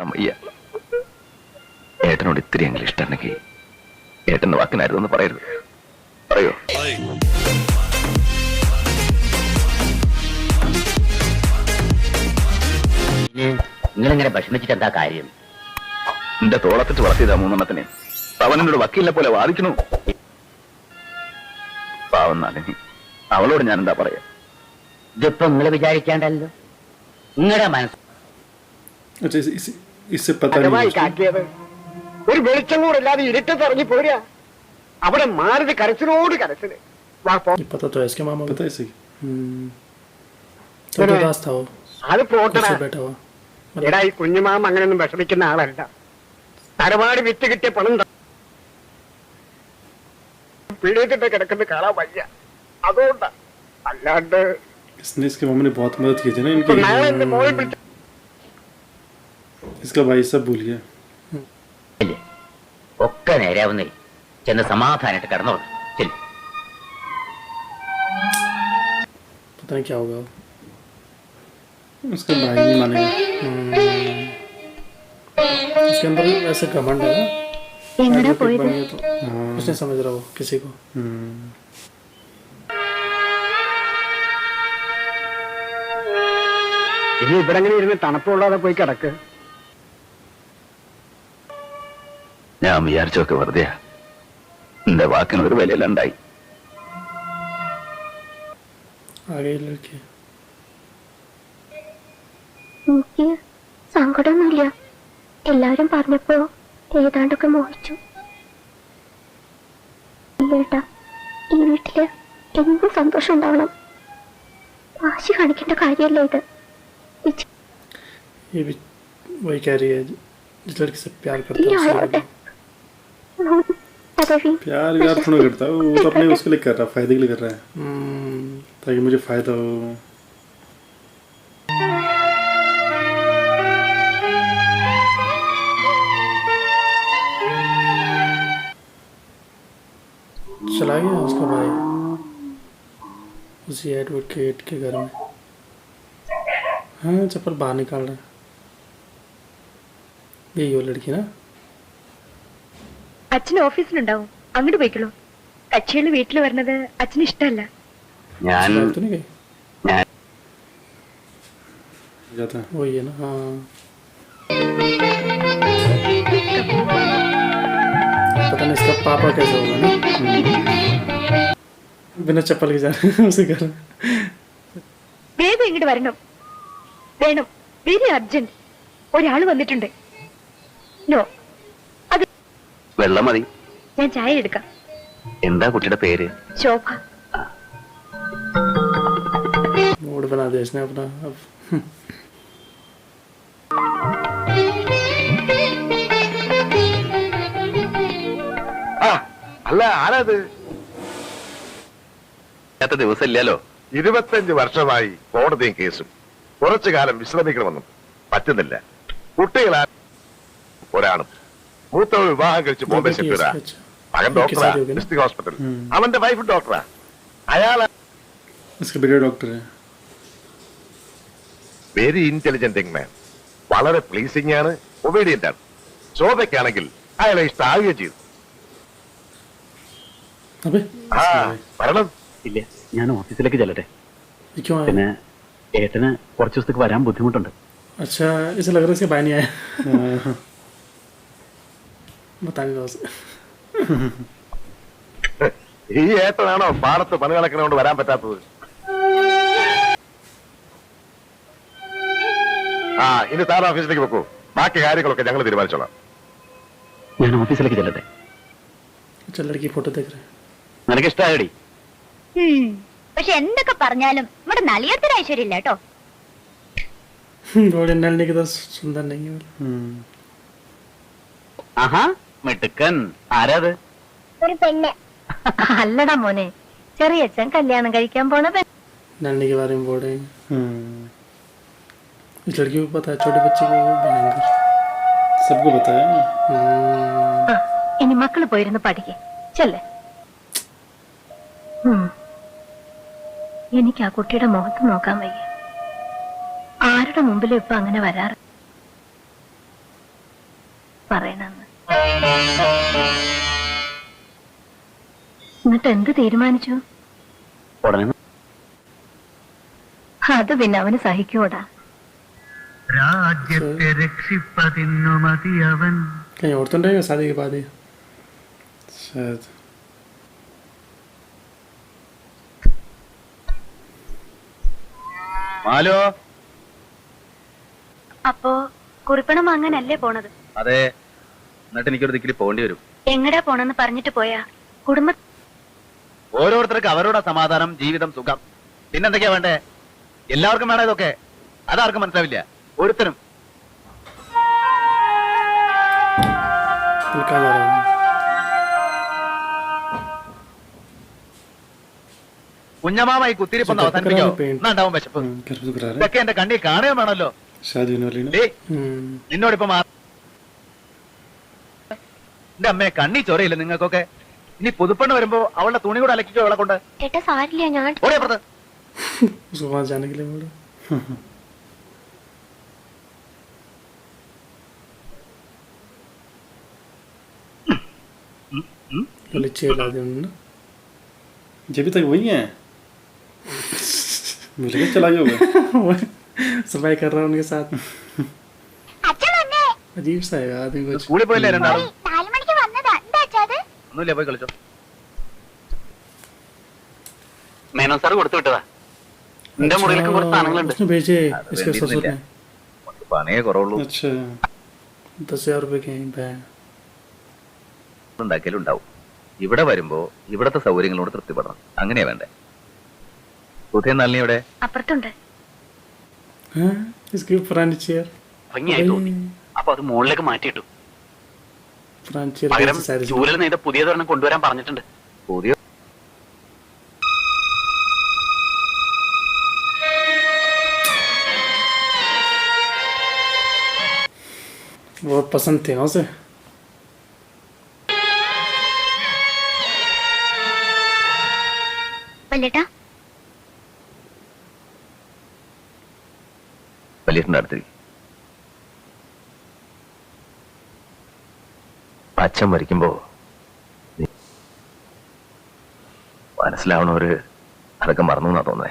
അമ്മയ്യ ഏട്ടനോട് ഇത്തിരിയെങ്കിലും ഇഷ്ടമുണ്ടെങ്കിൽ ഏട്ടന്റെ വാക്കിനായിരുന്നെന്ന് പറയരുത്. പറയോ? നിങ്ങളിങ്ങനെ വിഷമിച്ചിട്ട് എന്താ കാര്യം? എന്റെ തോളത്തിട്ട് വളർത്തിയതാ മൂന്നെണ്ണത്തിനെ. അവനോട് വക്കീലിനെ പോലെ വാദിക്കണു. പാവം നാലിനി, അവളോട് ഞാൻ എന്താ പറയാ? ഇതിപ്പോ നിങ്ങള് വിചാരിക്കാണ്ടല്ലോ. നിങ്ങളുടെ മനസ്സ് ഒരു വെളിച്ചം കൂടെ ഇല്ലാതെ ഇരുട്ടത്ത് ഇറങ്ങി പോരാ. അവിടെ മാരുതി കരച്ചിലോട് കരച്ചില്. അത് പോട്ടടാ. എടാ, ഈ കുഞ്ഞുമാമ അങ്ങനെയൊന്നും വിഷമിക്കുന്ന ആളല്ല. തരവാട് വിറ്റ് കിട്ടിയ പണം പീഡിച്ചിട്ട് കിടക്കുന്ന കാണാൻ വയ്യ. അതുകൊണ്ടാ, അല്ലാണ്ട് ഒക്കെ നേരെയാവുന്നേ. ചെന്ന് സമാധാനായിട്ട് കിടന്നോളൂ. ശരി. उसका भाई नहीं मानेगा। उसके अंदर ऐसे घमंड है ना, उसने समझ रहा हो किसी को। ഇനി ഇവിടെ എങ്ങനെ ഇരുന്ന് തണുപ്പുള്ളാതെ പോയി കിടക്ക്. ഞാൻ വിചാരിച്ചൊക്കെ വെറുതെയാ. എന്റെ വാക്കിനൊരു വിലയിലുണ്ടായി. എനിക്ക് സങ്കടമൊന്നുമില്ല. എല്ലാരും പറഞ്ഞപ്പോ ഏതാണ്ടൊക്കെ മോഹിച്ചു. ഇല്ലേട്ടാ, ഈ വീട്ടില് എന്നും സന്തോഷം ഉണ്ടാവണം. വാശി കാണിക്കേണ്ട കാര്യമല്ല ഇത്. ये भी वही कह रही है जिस लड़की से प्यार करता है। प्यार यार थोड़ा करता है वो, तो अपने उसके लिए कर रहा है, फायदे के लिए कर रहा है, ताकि मुझे फायदा हो। चला गया उसका भाई उसी एडवोकेट के घर में। हाँ, चप्पल बाहर निकाल रहा है। यही वो लड़की ना? അച്ഛൻ ഓഫീസിലുണ്ടാവും, അങ്ങോട്ട് പോയിക്കോളൂ. കക്ഷികള് വീട്ടിൽ വരുന്നത് അച്ഛന് ഇഷ്ടമല്ല. वही है ना? हाँ, पता नहीं इसका पापा कैसे होगा ना, बिना चप्पल के जा रहे उसे घर। വേഗം ഇങ്ങോട്ട് വരണം. വേണം, വെരി അർജന്റ്. ഒരാള് വന്നിട്ടുണ്ട്. നോ, അത് വെള്ളം മതി. ഞാൻ ചായ എടുക്കാം. എന്താ കുട്ടിയുടെ പേര്? ശോഭ. मूड बना दिया इसने अपना अब। അല്ല, ആരാത്? ദിവസം ഇല്ലല്ലോ. 25 വർഷമായി കോടതിയും കേസും. കുറച്ചു കാലം വിശ്രമിക്കണമെന്നും പറ്റുന്നില്ല. കുട്ടികളാ ഒരാളും. മൂത്തവൾ വിവാഹം കഴിച്ച് ബോംബെ സെറ്റിലാ. മകൻ ഡോക്ടറാ, ഡിസ്ട്രിക്ട് ഹോസ്പിറ്റൽ. അവന്റെ വൈഫ് ഡോക്ടറാ. അയാൾ doctor, very intelligent young man. വളരെ പ്ലീസിംഗ് ആണ്, ഒബീഡിയന്റ് ആണ്. ശോഭയ്ക്കാണെങ്കിൽ അയാളെ ഇഷ്ടമാവുകയും ചെയ്തു. വരണം. ഇല്ല, ഞാൻ ഓഫീസിലേക്ക് ചെല്ലട്ടെ. പിന്നെ ഏട്ടന് കുറച്ച് ദിവസത്തേക്ക് വരാൻ ബുദ്ധിമുട്ടുണ്ട്. अच्छा, इसे लग रहा है इसके भाई नहीं आया। बताने दो उसे। ഈ ഏട്ടനാണോ പാടത്ത് പണി നടക്കണോണ്ട് വരാൻ പറ്റാത്തത്? ഇനി താൻ ഓഫീസിലേക്ക് വെക്കൂ. ബാക്കി കാര്യങ്ങളൊക്കെ ഞങ്ങൾ തീരുമാനിച്ചോളാം. ഞാൻ ഓഫീസിലേക്ക് ചെല്ലട്ടെ. ലड़की फोटो देख रहे हैं. നിനക്ക് ഇഷ്ടമായടി? പക്ഷെ എന്തൊക്കെ പറഞ്ഞാലും നമ്മുടെ നളിയത്തിന് ഐശ്വര്യമില്ല കേട്ടോ. नलनी की तो सुंदर नहीं है। ആഹാ, മിടുക്കൻ. ആരാത്? ഒരു പെണ്ണ്. അല്ലടാ മോനെ, ചെറിയച്ഛൻ കല്യാണം കഴിക്കാൻ പോണ പെണ്ണ്. नलनी के बारे में बोल रहे हैं। इस लड़की को पता है, छोटे बच्चे को भयंकर सबको पता है। ഇനി മക്കള് പോയിരുന്ന് പഠിക്കേ ചെല്ലേ. എനിക്ക് ആ കുട്ടിയുടെ മുഖത്ത് നോക്കാൻ വയ്യ. ആരുടെ മുമ്പിലും ഇപ്പൊ അങ്ങനെ വരാറ്. പറയണമെന്ന്. എന്നിട്ട് എന്ത് തീരുമാനിച്ചു? ഉടനെ അത് പിന്നെ അവന് സഹിക്കൂടാ. രാജ്യത്തെ രക്ഷിപ്പതിന്നു മതിയവൻ. कहीं और तो नहीं है शादी के बाद ही शायद. ഹലോ. അപ്പോ കുറിപ്പണം വാങ്ങാനല്ലേ പോണത്? അതെ. എന്നിട്ട് എനിക്കൊരു ദിക്കിൽ പോകേണ്ടി വരും. എങ്ങടാ പോണെന്ന് പറഞ്ഞിട്ട് പോയാ കുടുംബ ഓരോരുത്തർക്ക് അവരുടെ സമാധാനം, ജീവിതം, സുഖം. പിന്നെന്തൊക്കെയാ വേണ്ടേ? എല്ലാവർക്കും വേണം ഇതൊക്കെ. അതാർക്കും മനസ്സിലാവില്ല. ഒരുത്തരും. निकाल रहा हूँ. കുഞ്ഞമാമ ഈ കുത്തിരിപ്പൊന്ന് അവസാനിപ്പിക്കോ? ഉണ്ടാവും വിശപ്പ്. घर पे तो करा रहे हैं. ഇതൊക്കെ എന്റെ കണ്ണിൽ കാണുകയും വേണമല്ലോ. शादी होने वाली ना. ഡേയ്, നിന്നോടിപ്പോ എന്റെ അമ്മയെ കണ്ണി ചോരയില്ല നിങ്ങൾക്കൊക്കെ. ഇനി പുതുപ്പെണ്ണ് വരുമ്പോ അവളുടെ തുണി കൂടെ അലക്കിക്കോ അവളെ കൊണ്ട്. ചേട്ടാ സാരില്ല, ഞാൻ ഓടിയപ്പുറത്ത്. उसको वहाँ जाने के लिए बोला. बोले चेल आदि उन्होंने. जब तक वही है. मुझे क्या चला गया होगा. सफाई कर रहा हूँ उनके साथ. अजीब सा है आदमी कुछ. സ്കൂളിൽ പോയില്ലേ രണ്ടാളും? 4 മണിക്ക് വന്നതാ. എന്താ അച്ഛാ? ഒന്നുമില്ല, പോയി കളിച്ചോ. മേനോൻ സാർ കൊടുത്തു വിട്ടതാ. എന്റെ മുറിയിലൊക്കെ കുറച്ച് സാധനങ്ങളുണ്ട്. उसने भेजे इसके ससुर ने. പണിയേ കുറവുള്ളൂ. अच्छा 10,000 रुपए के हैं. ഉണ്ടാക്കിയാലുണ്ടാവും. ഇവിടെ വരുമ്പോ ഇവിടത്തെ സൗകര്യങ്ങളോട് തൃപ്തിപ്പെടണം. അങ്ങനെയാ വേണ്ടേ? പുതിയ നളിനി ഇവിടെ അപ്പുറത്തുണ്ട്. इसकी पुरानी चेयर. ഭംഗിയായി തോന്നി. അപ്പൊ അത് മുകളിലേക്ക് മാറ്റിയിട്ടു. पुरानी चेयर. പകരം ചൂരൽ നെയ്ത പുതിയതൊരെണ്ണം കൊണ്ടുവരാൻ പറഞ്ഞിട്ടുണ്ട്. പുതിയ वो पसंद थे उसे. വല്ലേട്ടാ വലിയേട്ടൻ്റെ അടുത്തേക്ക്. അച്ഛൻ മരിക്കുമ്പോ മനസ്സിലാവണവര് അതൊക്കെ മറന്നു എന്നാ തോന്നേ.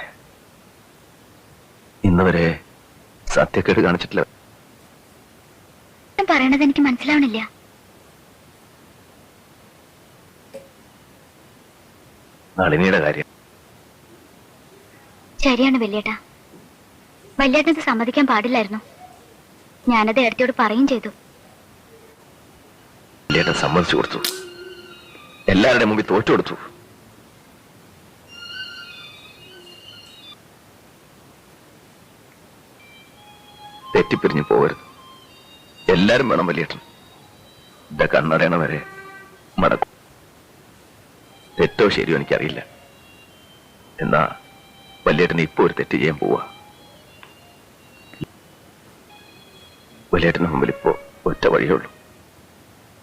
ഇന്ന് വരെ സത്യക്കേട് കാണിച്ചിട്ടില്ല. പറയണത് എനിക്ക് മനസ്സിലാവണില്ല. നളിനിയുടെ കാര്യം ശരിയാണ് വല്യേട്ടാ. വല്യേട്ടനത് സമ്മതിക്കാൻ പാടില്ലായിരുന്നു. ഞാനത് ഏടത്തിയോട് പറയുകയും ചെയ്തു. വലിയേട്ടൻ സമ്മതിച്ചു കൊടുത്തു. എല്ലാവരുടെ മുമ്പിൽ തോറ്റു കൊടുത്തു. തെറ്റിപ്പിരിഞ്ഞു പോകരുത്. എല്ലാരും വേണം വലിയേട്ടൻ. എന്റെ കണ്ണടയണ വരെ മടക്കും. തെറ്റോ ശരിയോ എനിക്കറിയില്ല. എന്നാ വലിയേട്ടന് ഇപ്പൊ ഒരു തെറ്റ് ചെയ്യാൻ പോവാ. വലിയേട്ടന് മുമ്പിൽ ഇപ്പോ ഒറ്റ വഴിയുള്ളൂ.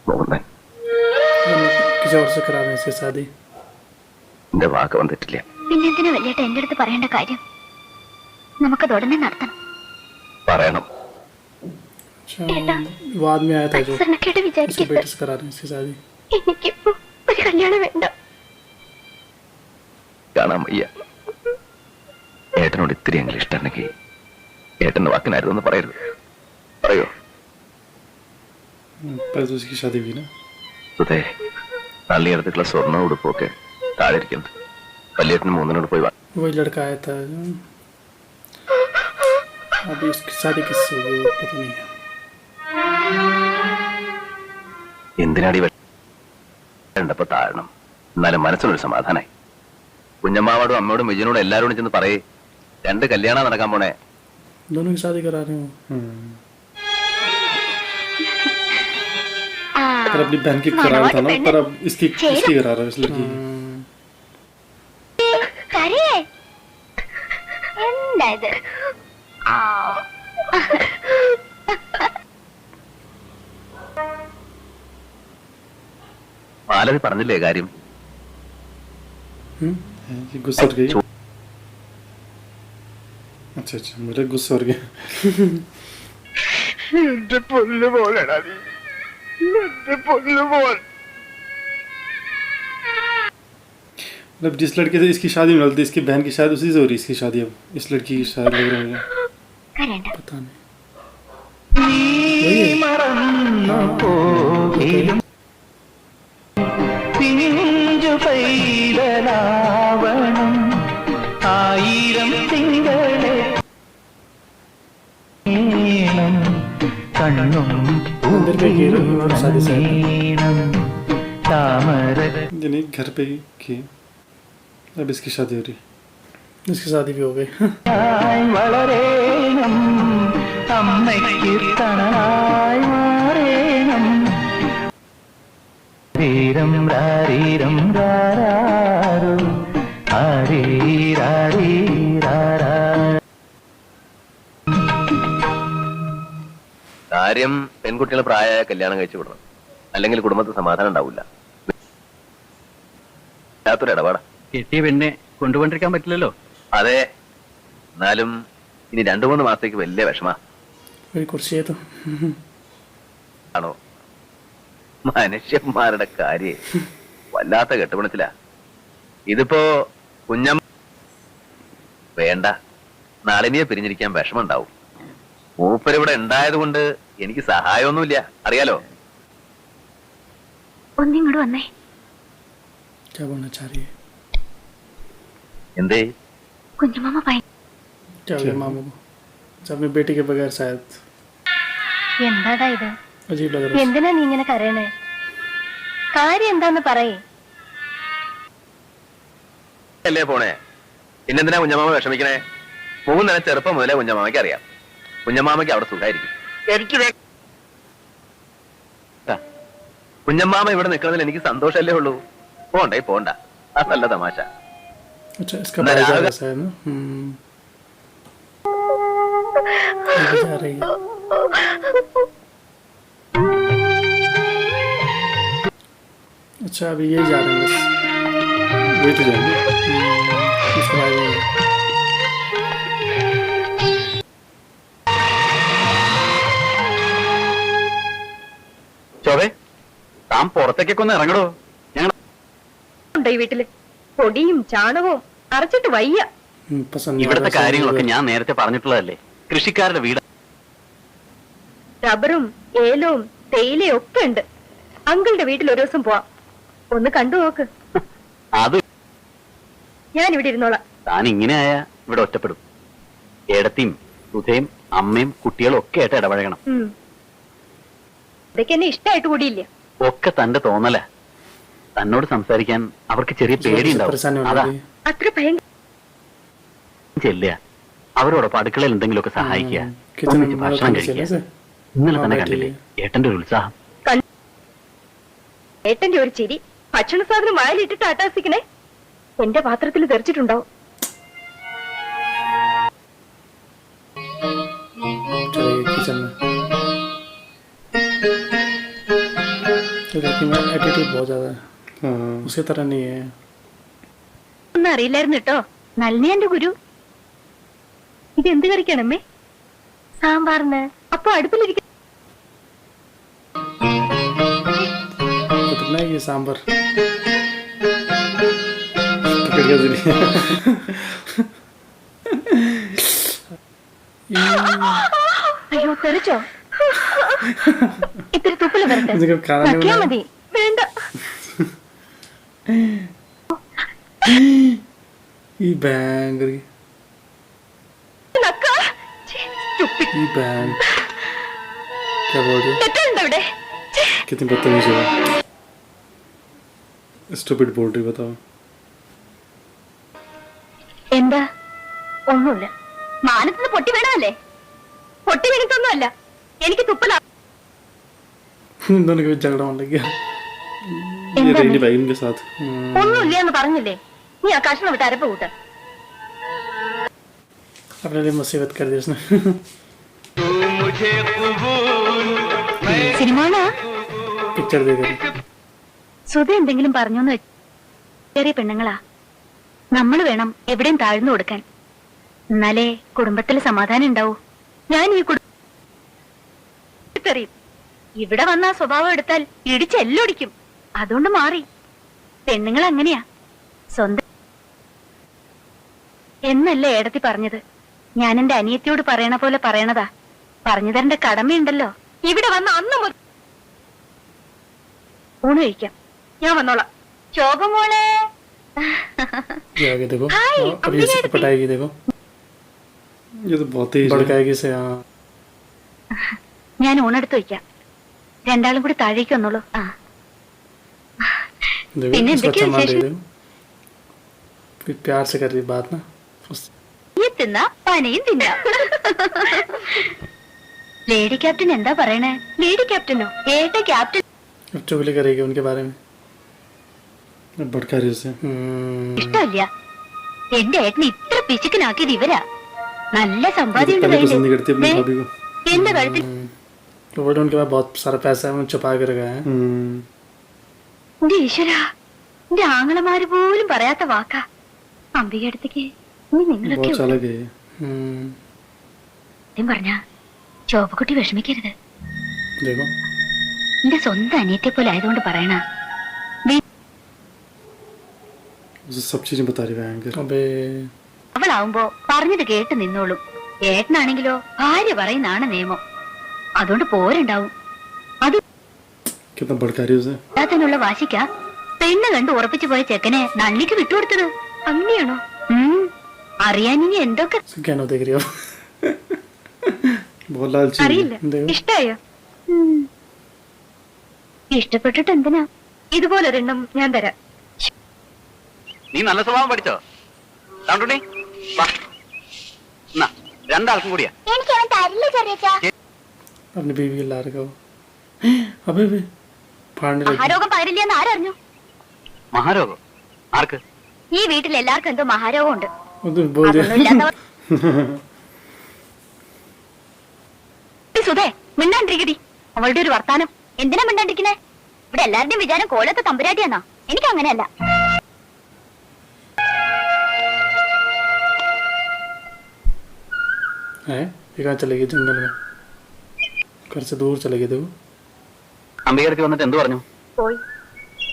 മോഹൻ किसी और से करा दें इसकी शादी. എന്റെ വാക്ക് വന്നിട്ടില്ല. പിന്നെന്തിനാ വല്യേട്ട എന്റെ അടുത്ത് പറയേണ്ട കാര്യം? നമുക്കത് ഉടനെ നടത്തണം. പറയണം. वो आदमी आया था जो കേട്ട് उसके വിചാരിക്കരുത്. बेटे से करा रहे हैं इसकी शादी. എനിക്കിപ്പോ ഒരു കല്യാണം വേണ്ട. കാണാൻ വയ്യ. ഏട്ടനോട് ഇത്തിരിയെങ്കിലും ഇഷ്ടമുണ്ടെങ്കിൽ ഏട്ടന്റെ വാക്കിനായിരുന്നു എന്ന് പറയരുത്. പറയോ? पर तो उसकी शादी हुई ना. സുധേ, നള്ളി എടുത്തിട്ടുള്ള സ്വർണ്ണ ഉടുപ്പൊക്കെ താഴെ ഇരിക്കുന്നത്. വലിയേട്ടന് മൂന്നിനോട് പോയി വാ. वही लड़का आया था. अभी उसकी शादी किससे हुई वो पता नहीं है. എന്തിനാടി വേണ്ടപ്പോ താഴണം. എന്നാലും മനസ്സിനൊരു സമാധാനായി. കുഞ്ഞമ്മാവോടും അമ്മയോടും വിജയനോടും എല്ലാരോടും ചെന്ന് പറയേ, 2 കല്യാണം നടക്കാൻ പോണേ. दोनों की शादी करा रहे हो. पर अपनी बहन की करा रहा था ना. पर अब इसकी करा रहा है इस लड़की की. കരയേ? എന്താ ഇത്? മാലതി പറഞ്ഞില്ലേ കാര്യം? गुस्सा हो गई. अच्छा अच्छा मेरा गुस्सा हो गया. എന്റെ പൊന്നു പോലെടാ നീ. എന്റെ പൊന്നുമോൻ. मतलब जिस लड़के से इसकी शादी में इसकी बहन की शादी उसी से हो रही है इसकी शादी अब इस लड़की की शादी लग रहा है मुझे കരയണ്ട. पता नहीं പിഞ്ചു പൈതലാവണം ആയിരം തിങ്കളെ കണ്ണും मंदिर पे की शादी से താമര ये नहीं घर पे ही की अब इसकी शादी हो रही इसकी शादी भी हो गई വളരേണം അമ്മയ്ക്ക് തണലായി മാറേണം ീരം രാരീരം രാരാരോ ഹരീരാരീരാരാ കാര്യം പെൺകുട്ടികൾ പ്രായമായ കല്യാണം കഴിച്ചു വിടണം, അല്ലെങ്കിൽ കുടുംബത്തിൽ സമാധാനം ഉണ്ടാവില്ല. ാത്തൊരു ഇടപാടാ. കെട്ടിയ പെണ്ണെ കൊണ്ടുകൊണ്ടിരിക്കാൻ പറ്റില്ലല്ലോ. അതെ, എന്നാലും ഇനി 2-3 മാസത്തേക്ക് വലിയ വിഷമാ. मेरी कुर्सी है तो ആണോ? മനുഷ്യന്മാരുടെ കാര്യം വല്ലാത്ത കെട്ടുപണത്തിലാ. ഇതിപ്പോ കുഞ്ഞമ്മ വേണ്ട, നളിനിയെ പിരിഞ്ഞിരിക്കാൻ വിഷമുണ്ടാവും. മൂപ്പരിവിടെ ഉണ്ടായത് കൊണ്ട് എനിക്ക് സഹായമൊന്നുമില്ല, അറിയാലോ. ഒന്നിങ്ങോട്ട് വന്നേ. क्या बोलना चाह रही है എന്തേ? കുഞ്ഞുമാമ क्या हो गया मामू को अच्छा, अपनी बेटी के बगैर शायद എന്താടാ ഇത്? अजीब लग रहा है എന്തിനാ നീ ഇങ്ങനെ കരയണേ? കാര്യം എന്താന്ന് പറയേ. അല്ലേ പോണേ, പിന്നെന്തിനാ കുഞ്ഞമ്മാമ വിഷമിക്കണേ? 3 നില ചെറുപ്പം മുതലേ കുഞ്ഞമ്മാമയ്ക്ക് അറിയാം. കുഞ്ഞമ്മാമയ്ക്ക് അവിടെ സുഖമായിരിക്കും. എനിക്ക് വേ- കുഞ്ഞമ്മാമ ഇവിടെ നിൽക്കുന്നതിൽ എനിക്ക് സന്തോഷമല്ലേ ഉള്ളൂ. പോണ്ടേ പോണ്ട, അത് നല്ല തമാശ. अच्छा इसका ना, भाई जा राग- रहा है ना ये जा रही है अच्छा अभी यही जा रहे हैं बस वही तो जाएंगे इसके बाद ചോവേ, താൻ പുറത്തേക്കൊക്കെ ഒന്ന് ഇറങ്ങടോ. ഞങ്ങൾ ഉണ്ട് ഈ വീട്ടില് പൊടിയും ചാണകവും അരച്ചിട്ട് വയ്യ. पसंद नहीं आ ഇവിടുത്തെ रहा കാര്യങ്ങളൊക്കെ ऐसा ഞാൻ നേരത്തെ പറഞ്ഞിട്ടുള്ളതല്ലേ. കൃഷിക്കാരുടെ വീട്. റബ്ബറും ഏലവും തേയിലയും ഒക്കെ ഉണ്ട്. അങ്കിളുടെ വീട്ടിൽ ഒരു ദിവസം പോവാം, ഒന്ന് കണ്ടു നോക്ക്. അത് ഞാൻ ഇവിടെ ഇരുന്നോളാം. താൻ ഇങ്ങനെ ആയാ ഇവിടെ ഒറ്റപ്പെടും. ഏടത്തിയും സുധയും അമ്മയും കുട്ടികളും ഒക്കെ ആയിട്ട് ഇടപഴകണം. ഇതൊക്കെ എന്നെ ഇഷ്ടമായിട്ട് കൂടിയില്ല. ഒക്കെ തന്റെ തോന്നല. തന്നോട് സംസാരിക്കാൻ അവർക്ക് ചെറിയ പേടിയുണ്ടാവും. परेशानी होने അതാ लगी അത്ര ഭയങ്കര ചെല്ലുക, അവരോടൊപ്പം അടുക്കളയിൽ എന്തെങ്കിലുമൊക്കെ സഹായിക്കുക, किचन ഒന്നിച്ച് में ഭക്ഷണം चले കഴിക്കുക. से ഇന്നലെ തന്നെ ആ, കണ്ടില്ലേ പറ്റില്ലേ? ഏട്ടന്റെ ഒരു ഉത്സാഹം. ഏട്ടന്റെ ഒരു ചിരി ഭക്ഷണ സാധനം വായിലിട്ടിട്ട് അട്ടാസിക്കണേ എന്റെ പാത്രത്തിൽ തെറിച്ചിട്ടുണ്ടാവും. चले गए किचन में तो देखिए मेरा एटीट्यूड बहुत ज़्यादा है उसकी तरह नहीं है ഒന്നും അറിയില്ലായിരുന്നു കേട്ടോ. നളിനി എന്റെ ഗുരു. ഇത് എന്ത് കറിക്കണമ്മേ? സാമ്പാറിന്. അപ്പൊ അടുപ്പിലിരിക്കും. कितना है ये सांबर पकड़ गया जरी അയ്യോ തെറിച്ചോ? ഇത്തിരി തുപ്പല് വരട്ടെ. मुझे खाना नहीं നക്കിയാ बना മതി. വേണ്ട. ई बैंग നക്ക. ഛെ, stupid. ई बैंग क्या बोल रहे हो തെറ്റുണ്ടോ ഇവിടെ? ഛെ, कितनी बदतमीज हो स्टूपिड बोल रही बताओ എന്താ? ഒന്നുമില്ല. മാനത്തിന് പൊട്ടി വീണല്ലേ? പൊട്ടി വീണിട്ടൊന്നുമല്ല, എനിക്ക് തുപ്പല. दोनों के बीच झगड़ा होने लग गया ये എന്താ रेनी നീ? भाई इनके साथ ഒന്നുമില്ല എന്ന് പറഞ്ഞില്ലേ? നീ ആ കഷ്ണം വിട്ട് അരപ്പ് കൂട്ട. अपने लिए मुसीबत कर दी उसने സിനിമ पिक्चर देख रही സുധ എന്തെങ്കിലും പറഞ്ഞോന്ന് വെച്ച് ചെറിയ പെണ്ണുങ്ങളാ. നമ്മൾ വേണം എവിടെയും താഴ്ന്നു കൊടുക്കാൻ. എന്നാലേ കുടുംബത്തിൽ സമാധാനം ഉണ്ടാവൂ. ഞാൻ ഈ കുടുംബം ഇവിടെ വന്ന ആ സ്വഭാവം എടുത്താൽ ഇടിച്ചെല്ലൊടിക്കും. അതുകൊണ്ട് മാറി. പെണ്ണുങ്ങൾ അങ്ങനെയാ, സ്വന്തം എന്നല്ലേ ഏടത്തി പറഞ്ഞത്. ഞാൻ എന്റെ അനിയത്തിയോട് പറയണ പോലെ പറയണതാ. പറഞ്ഞു തരേണ്ട കടമയുണ്ടല്ലോ. ഇവിടെ വന്ന അന്ന് മുതൽ ഊണ് കഴിക്കാം. ഞാൻ വന്നോളാം. ശോഭമോളെ ये आगे देखो। हाय, अब ये अम्बिका पटाएगी देखो। ये तो बहुत तेज भड़काएगी से। हाँ ഞാൻ ഊണെടുത്ത് വയ്ക്കാം. രണ്ടാളും കൂടി താഴേക്ക് വന്നോളൂ. ആ देखो പിന്നെ इसको എന്തൊക്കെയാ अच्छा मान വിശേഷം? देखो, फिर प्यार से कर रही बात ना। ഈ തിന്ന പനയും തിന്ന. ലേഡി ക്യാപ്റ്റൻ എന്താ പറയണേ? ലേഡി ക്യാപ്റ്റനോ? ഏട്ട ക്യാപ്റ്റൻ अब चुगली करेगी उनके बारे में। अब भड़का रही उसे। ഇഷ്ടമില്ല. എന്റെ ഏട്ടന് ഇത്ര പിശുക്കനാക്കിയത് ഇവരാ. നല്ല ये तो സമ്പാദ്യം ഉണ്ട് पहले കയ്യില്. पसंद नहीं करती अपनी ദേ, भाभी को। എന്റെ കഴുത്തിൽ तो बोलते उनके पास बहुत सारा पैसा है, वो छुपा के रखा है। എന്റെ ഈശ്വരാ, എന്റെ ആങ്ങളമാര് പോലും പറയാത്ത വാക്കാ. അംബിക അടുത്തേക്ക് ഇനി നിങ്ങളൊക്കെ बहुत चालाक है ये। സത്യം പറഞ്ഞ ശോഭക്കുട്ടി വിഷമിക്കരുത്. देखो എന്റെ സ്വന്തം അനിയത്തെ പോലെ ആയതുകൊണ്ട് പറയണ. उसे सब चीजें बता रही है एंकर। अबे അവളാവുമ്പോ പറഞ്ഞത് കേട്ട് നിന്നോളും. ഏട്ടനാണെങ്കിലോ ഭാര്യ പറയുന്നതാണ് നിയമം. അതുകൊണ്ട് പോരുണ്ടാവും. അത് कितना भड़का रही है उसे। ത്തിനുള്ള വാശിക്കാ പെണ്ണ് കണ്ട് ഉറപ്പിച്ചു പോയ ചെക്കനെ നള്ളിക്ക് വിട്ടുകൊടുത്തത്. അങ്ങനെയാണോ? അറിയാൻ ഇനി എന്തൊക്കെ क्या ना देख रही हो। बहुत लालची है। അറിയില്ല. देखो ഇഷ്ടായോ? ഇഷ്ടപ്പെട്ടിട്ട് എന്തിനാ? ഇതുപോലൊരെണ്ണം ഞാൻ തരാം. നീ നല്ല സ്വഭാവം പഠിച്ചോ? കണ്ടുണ്ടി വാ, എന്നാ രണ്ടാൾക്കും കൂടിയാ. എനിക്ക് അവൻ തരില്ല ചെറിയ. अपनी बीवी को ला रखा हो। अबे अबे फाड़ने लगी। മഹാരോഗം പകരില്ലെന്ന് ആരറിഞ്ഞു? മഹാരോഗം ആർക്ക്? ഈ വീട്ടിൽ എല്ലാവർക്കും എന്തോ മഹാരോഗം ഉണ്ട്. वो तो बोल दिया। സുധേ, മിണ്ടാണ്ടിരിക്കടി. അവളുടെ ഒരു വർത്താനം. എന്തിനാ മിണ്ടാണ്ടിരിക്കുന്നേ? ഇവിടെ എല്ലാവരുടെയും വിചാരം കോലത്തെ തമ്പുരാട്ടിയാന്നാ. എനിക്ക് അങ്ങനെയല്ല. है ये कहाँ चलेगी? जंगल में घर से दूर चलेगी। देखो അംബികടുത്ത് വന്നിട്ട് എന്ത് പറഞ്ഞു? പോയി.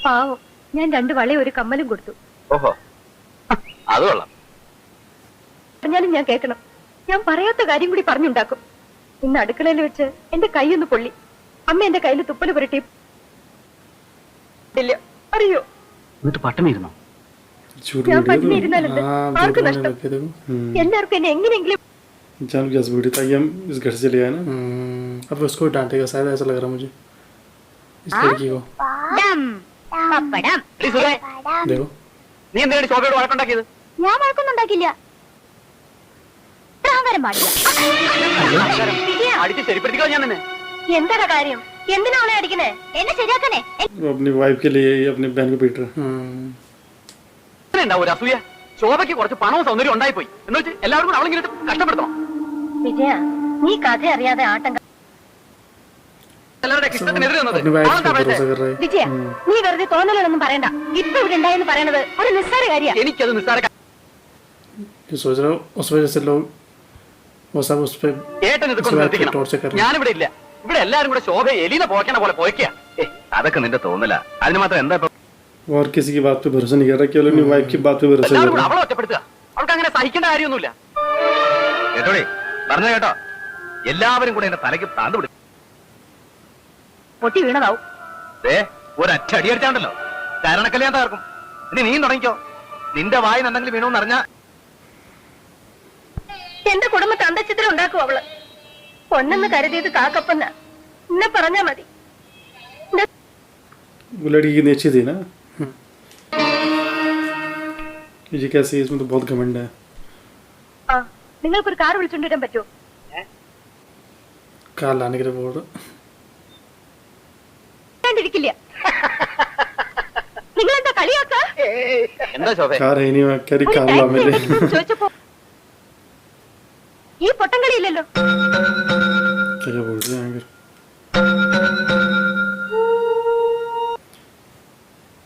പാവം, ഞാൻ 2 വളയും ഒരു കമ്മലും കൊടുത്തു. ഓഹോ, അത് കൊള്ളാം. പറഞ്ഞാലും ഞാൻ കേൾക്കണം. ഞാൻ പറയാത്ത കാര്യം കൂടി പറഞ്ഞുണ്ടാക്കും. ഇന്ന് അടുക്കളയിൽ വെച്ച് എന്റെ കൈയൊന്ന് പൊള്ളി. അമ്മ എന്റെ കയ്യിൽ തുപ്പല് പുരട്ടി. ഇല്ല, അറിയോ? എന്നിട്ട് പട്ടണിരുന്നോ? झूठ ഞാൻ बोल रही है പട്ടിണി तो। ഇരുന്നാലെന്ത്? हाँ ആർക്ക് झूठ बोलने നഷ്ടം? लग गए। देखो എല്ലാവർക്കും എന്നെ എങ്ങനെയെങ്കിലും जान गैस बूढ़ी ताकि हम इस घर से ले आए ना। अब उसको डांटेगा शायद, ऐसा लग रहा है मुझे इस लड़की को। ഡം, പപ്പടം. എടീ സുധേ, देखो നീ എന്തിനാണ് ശോഭയോട് വഴക്കുണ്ടാക്കിയത്? ഞാൻ വഴക്കൊന്നുണ്ടാക്കില്ല. അഹങ്കാരം പാടില്ല. വിജയ, അടിച്ച് ശരിപ്പെടുത്തിക്കോ ഞാൻ നിന്നെ. എന്താണ് കാര്യം? എന്തിനാ അവളെ അടിക്കണേ? എന്നെ ശരിയാക്കണേ. वो अपनी वाइफ के लिए अपनी बहन को पीट रहा है। അങ്ങനെ ഉണ്ടാവും ഒരു അസൂയ. ശോഭയ്ക്ക് കുറച്ച് പണവും സൗന്ദര്യം ഉണ്ടായിപ്പോയി എന്ന് വെച്ച് എല്ലാവരും കൂടെ അവളിങ്ങനെ കഷ്ടപ്പെടുത്തണം. വിജയ, നീ കഥ അറിയാതെ ആട്ടം എല്ലാവരുടെ ഇഷ്ടത്തിനെതിരെ നിന്നത് अपनी वाइफ അവളെന്താ पे भरोसा പറയുന്നത്? कर रहा है। വിജയ, നീ വെറുതെ തോന്നലൊന്നും പറയണ്ട. ഇപ്പൊ ഇവിടെ ഉണ്ടായെന്ന് പറയണത് ഒരു നിസ്സാര കാര്യ. എനിക്കത് നിസ്സാര जो सोच रहा हूँ उस वजह से लोग वो सब उस पे ഏട്ടൻ ഇതൊക്കെ ഒന്ന് ശ്രദ്ധിക്കണം. ഞാനിവിടെ ഇല്ല. ഇവിടെ എല്ലാരും കൂടെ ശോഭയെ എലിനെ പോക്കണ പോലെ പോയിക്കാ. അതൊക്കെ നിന്റെ തോന്നല. അതിന് മാത്രം എന്താ ഇപ്പൊ? और किसी की बात पे भरोसा नहीं कर रहा, केवल अपनी वाइफ की बात पे भरोसा എല്ലാവരും कर കൂടെ रहा है। അവളെ ഒറ്റപ്പെടുത്തുക. അവൾക്ക് അങ്ങനെ സഹിക്കേണ്ട കാര്യമൊന്നുമില്ല. കേട്ടോടി, പറഞ്ഞ കേട്ടോ? എല്ലാവരും കൂടെ എന്റെ തലയ്ക്ക് താന്ത് പിടിക്കും. പൊട്ടി വീണതാവും. ഒരൊറ്റ അടി അടിച്ചാണ്ടല്ലോ കരണക്കല്ല ഞാൻ തകർക്കും. ഇനി നീ തുടങ്ങിക്കോ. നിന്റെ വായിന് എന്തെങ്കിലും വീണോന്ന് അറിഞ്ഞാ എന്റെ കുടുംബത്തെ അന്തച്ചിത്രം ഉണ്ടാക്കും അവള്. പൊന്നെന്ന് കരുതിയത് കാക്കപ്പന്ന എന്നെ പറഞ്ഞാ മതി. वो लड़की कितनी अच्छी थी ना। ये कैसी है? इसमें तो बहुत घमंड है। ആ, നിങ്ങൾക്കൊരു കാർ വിളിച്ചോണ്ട് വരാൻ പറ്റുമോ? कार लाने के लिए बोल रहा। വേണ്ടിരിക്കില്ല. നിങ്ങളെന്താ കളിയാക്ക? എന്താ ശോഭ? कार है नहीं, मैं कह रही कार ला मेरे। ചോദിച്ചപ്പോ ഈ പൊട്ടം കളിയില്ലല്ലോ. क्या बोल रहे हैं?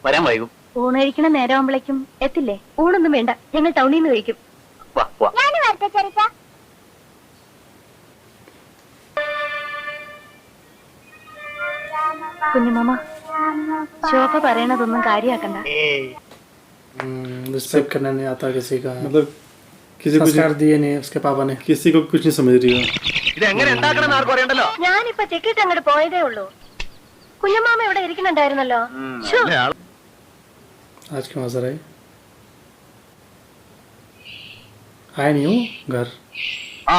വരാൻ വൈകും. ഊണ് കഴിക്കണ നേരമാകുമ്പോഴേക്കും എത്തില്ലേ? ഊണൊന്നും വേണ്ട, ഞങ്ങൾ ടൗണിൽ നിന്ന് കഴിക്കും. വാ വാ. കുഞ്ഞുമാമ ശോഭ പറയണതൊന്നും കാര്യാക്കണ്ട. रिस्पेक्ट करना नहीं आता किसी का, मतलब किसी को संस्कार दिए नहीं उसके पापा ने. किसी को कुछ नहीं समझ रही हो. ഇത് എങ്ങനെ ഉണ്ടാക്കണം എന്ന് ആർക്കും അറിയണ്ടല്ലോ. ഞാനിപ്പോ ചെക്കിട്ട് അങ്ങോട്ട് പോയതേ ഉള്ളൂ. കുഞ്ഞമാമ ഇവിടെ ഇരിക്കുന്നുണ്ടായിരുന്നല്ലോ. ശ്ശോ. आज क्यों हाजिर है? आया नहीं हूँ घर. ആ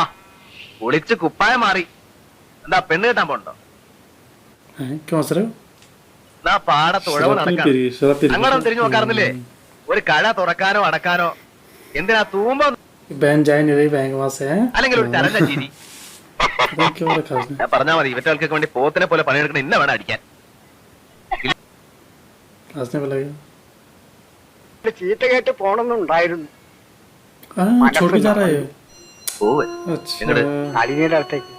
കുളിച്ച് കുപ്പായം മാറി. എന്താ പെണ്ണ് കെട്ടാൻ പോണ്ടോ? क्यों हाजिर हो? എന്നാ പാടത്ത് ഉഴവ് നടക്കാം. അങ്ങോട്ടും തിരിഞ്ഞു നോക്കാറുന്നില്ലേ? ഒരു കഴ തുറക്കാനോ അടക്കാനോ എന്തിനാ തൂമ്പോ बहन जाए नहीं रही बैंक वहां से है. അല്ലെങ്കിൽ ഒരു ചരഞ്ഞ ചിരി. क्यों रखा उसने? ഞാൻ പറഞ്ഞാ മതി ഇവറ്റകൾക്ക് വേണ്ടി പോത്തിനെ പോലെ പണിയെടുക്കണം. ഇന്ന വേണം അടിക്കാൻ. हंसने पे लगे. ചീത്ത കേട്ട് പോണമെന്നുണ്ടായിരുന്നു छोड़ के जा रहा है. പോവ്. अच्छा. അലിനിയുടെ അടുത്തേക്ക്.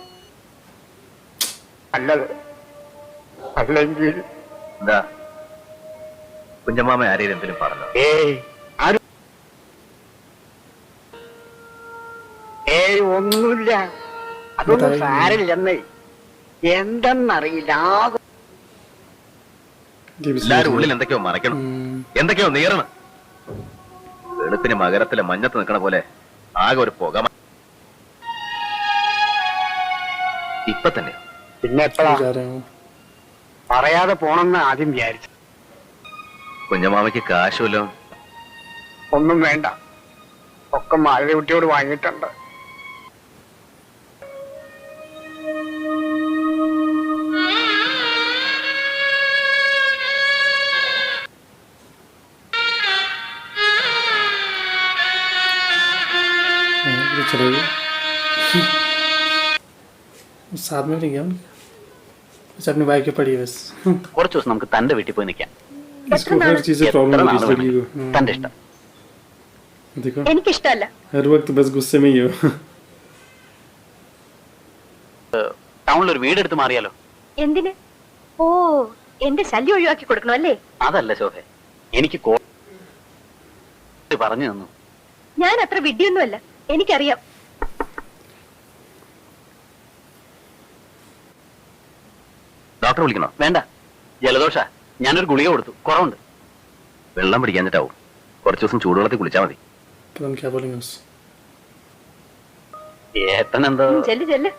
അല്ലത് അല്ലെങ്കിൽ എന്താ കുഞ്ഞമ്മാമ ആരെയും എന്തെങ്കിലും പറഞ്ഞോ? ആരും ഒന്നുമില്ല. അതൊന്നും സാരില്ലെന്നേ. എന്തെന്നറിയില്ല. എല്ലാരും ഉള്ളിൽ എന്തൊക്കെയോ മറയ്ക്കണം, എന്തൊക്കെയോ നീറണം. വെളുപ്പിന് മകരത്തിലെ മഞ്ഞത്ത് നിൽക്കണ പോലെ ആകെ ഒരു പുക. ഇപ്പൊ തന്നെ പിന്നെ എപ്പോഴാ जा रहे हो? പറയാതെ പോണെന്ന് ആദ്യം വിചാരിച്ചു. കുഞ്ഞമ്മാമയ്ക്ക് കാശുമല്ലോ. ഒന്നും വേണ്ട, ഒക്കെ മാലതി കുട്ടിയോട് വാങ്ങിയിട്ടുണ്ട്. चले गए. साथ में नहीं गया उनके. अच्छा अपनी बाइक पे पड़ी है बस. കുറച്ചു ദിവസം നമുക്ക് തന്റെ വീട്ടിൽ പോയി നിൽക്കാം. इसको हर चीज से प्रॉब्लम होगी इस लड़की को. തന്റെ ഇഷ്ടം. देखो എനിക്കിഷ്ടമല്ല. हर वक्त बस गुस्से में ही हो. ടൗണിൽ ഒരു വീട് എടുത്ത് മാറിയാലോ? എന്തിന്? ഓ, എന്റെ ശല്യം ഒഴിവാക്കി കൊടുക്കണം അല്ലേ? അതല്ല ശോഭെ, എനിക്ക് പറഞ്ഞു തന്നു. ഞാൻ അത്ര വിഡ്ഢിയൊന്നുമല്ല, എനിക്കറിയാം. ഡോക്ടറെ വിളിക്കണോ? വേണ്ട, ജലദോഷ. ഞാനൊരു ഗുളിക കൊടുത്തു, കുറവുണ്ട്. വെള്ളം പിടിക്കാഞ്ഞിട്ടാവും. കുറച്ചു ദിവസം ചൂടുവെള്ളത്തിൽ കുളിച്ചാൽ മതി. पता नहीं क्या बोलेंगे उससे. ഏട്ടൻ എന്തോ ചെല്ല് ചെല്ല്.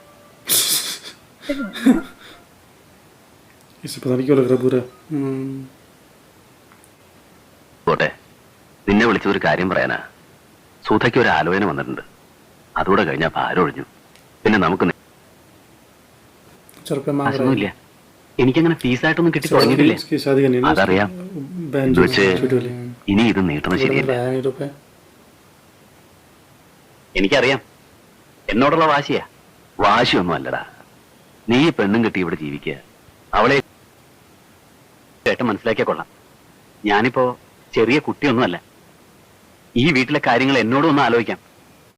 इसे पता नहीं क्यों लग रहा पूरा. പോട്ടെ, നിന്നെ വിളിച്ചൊരു കാര്യം പറയാനാ. സുധയ്ക്ക് ഒരു ആലോചന വന്നിട്ടുണ്ട്. അതുകൂടെ കഴിഞ്ഞാൽ ഭാരം ഒഴിഞ്ഞു. പിന്നെ നമുക്ക് ₹100 मांग रहा है. അതൊന്നുമില്ല. എനിക്കങ്ങനെ ഫീസായിട്ടൊന്നും കിട്ടി തുടങ്ങിയിട്ടില്ല. इसकी शादी करनी है ना. അതറിയാം. बहन ഇത് जो വെച്ച് छोटी वाली. ഇനി ഇത് നീട്ടണം ശരിയല്ല. रहा है नहीं रुपए. എനിക്കറിയാം, എന്നോടുള്ള വാശിയാ. വാശിയൊന്നും അല്ലടാ. നീ പെണ്ണും കെട്ടി ഇവിടെ ജീവിക്കുക. അവളെ ഏട്ടൻ മനസ്സിലാക്കിയാ കൊള്ളാം. ഞാനിപ്പോ ചെറിയ കുട്ടിയൊന്നുമല്ല. ഈ വീട്ടിലെ കാര്യങ്ങൾ എന്നോടും ഒന്ന് ആലോചിക്കാം.